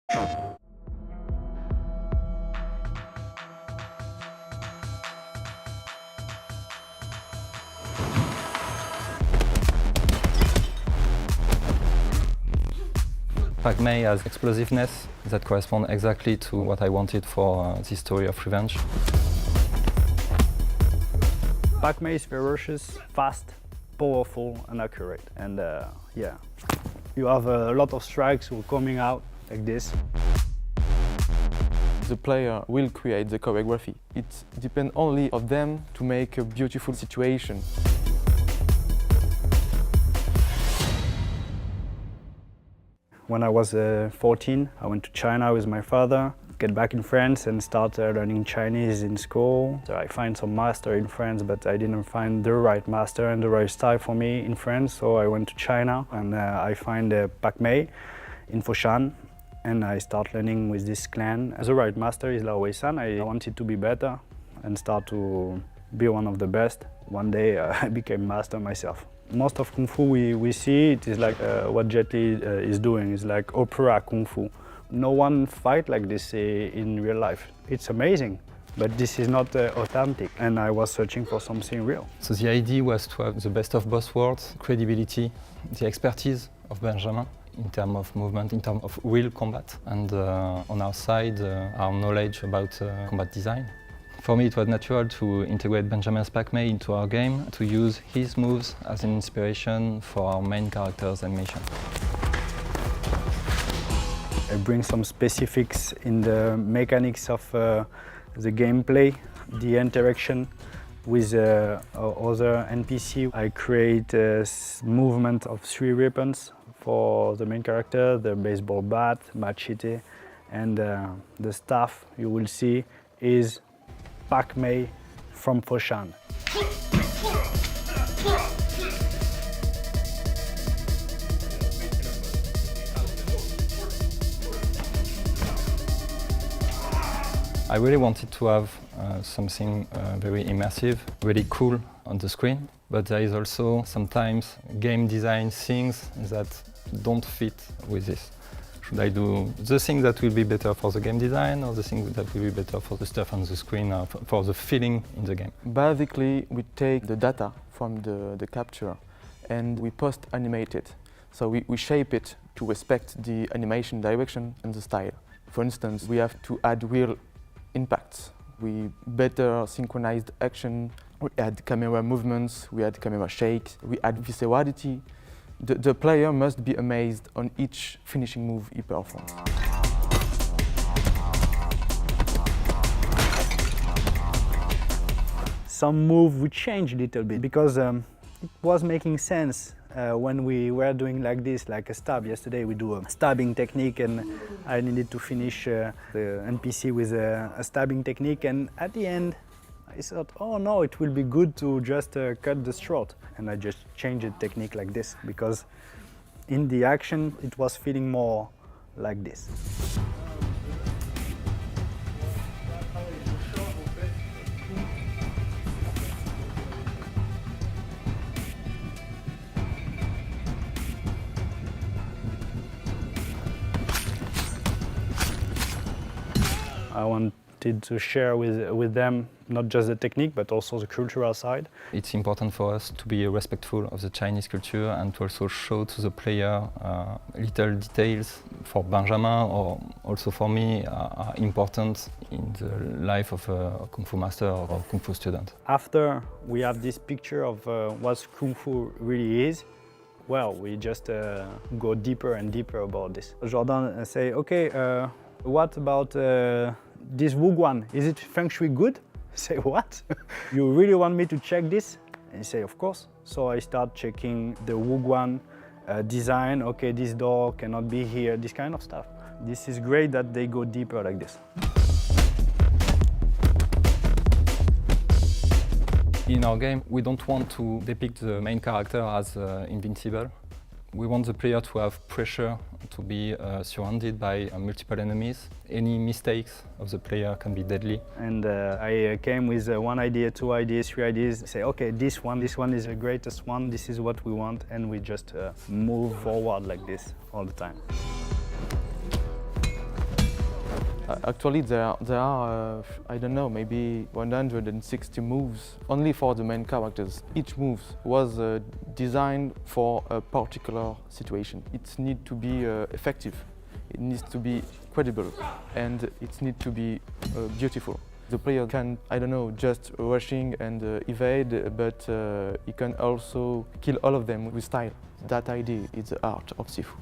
Pak Mei has explosiveness that corresponds exactly to what I wanted for this story of revenge. Pak Mei is ferocious, fast, powerful and accurate. And yeah, you have a lot of strikes coming out like this. The player will create the choreography. It depends only on them to make a beautiful situation. When I was 14, I went to China with my father, get back in France and start learning Chinese in school. So I find some master in France, but I didn't find the right master and the right style for me in France. So I went to China and I find Pak Mei in Foshan and I start learning with this clan. The right master is Lao Wei San. I wanted to be better and start to be one of the best. One day I became master myself. Most of Kung Fu we see, it is like what Jet Li is doing, it's like opera Kung Fu. No one fight like this in real life. It's amazing, but this is not authentic, and I was searching for something real. So the idea was to have the best of both worlds, credibility, the expertise of Benjamin in terms of movement, in terms of real combat, and on our side, our knowledge about combat design. For me, it was natural to integrate Benjamin's Pak Mei into our game, to use his moves as an inspiration for our main character's animation. I bring some specifics in the mechanics of the gameplay, the interaction with other NPC. I create a movement of 3 weapons for the main character, the baseball bat, machete, and the staff you will see is Pak Mei from Foshan. I really wanted to have something very immersive, really cool on the screen, but there is also sometimes game design things that don't fit with this. Should I do the thing that will be better for the game design or the thing that will be better for the stuff on the screen or for the feeling in the game? Basically, we take the data from the capture and we post-animate it. So we shape it to respect the animation direction and the style. For instance, we have to add real impacts. We better synchronized action, we add camera movements, we add camera shakes, we add viscerality. The player must be amazed on each finishing move he performs. Some move we changed a little bit because it was making sense when we were doing like this, like a stab. Yesterday we do a stabbing technique and I needed to finish the NPC with a stabbing technique, and at the end I thought, oh no, it will be good to just cut the throat. And I just changed the technique like this because in the action it was feeling more like this. I wanted to share with them not just the technique but also the cultural side. It's important for us to be respectful of the Chinese culture and to also show to the player little details for Benjamin or also for me are important in the life of a Kung Fu master or a Kung Fu student. After we have this picture of what Kung Fu really is, well, we just go deeper and deeper about this. Jordan say, okay, what about this Wuguan? Is it feng shui good? I say, what? You really want me to check this? And he say, of course. So I start checking the Wuguan design. Okay, this door cannot be here, this kind of stuff. This is great that they go deeper like this. In our game, we don't want to depict the main character as invincible. We want the player to have pressure, to be surrounded by multiple enemies. Any mistakes of the player can be deadly. And I came with one idea, 2 ideas, 3 ideas. Say, okay, this one is the greatest one, this is what we want, and we just move forward like this all the time. Actually, there are I don't know, maybe 160 moves only for the main characters. Each move was designed for a particular situation. It needs to be effective, it needs to be credible, and it needs to be beautiful. The player can, I don't know, just rushing and evade, but he can also kill all of them with style. That idea is the art of Sifu.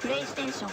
PlayStation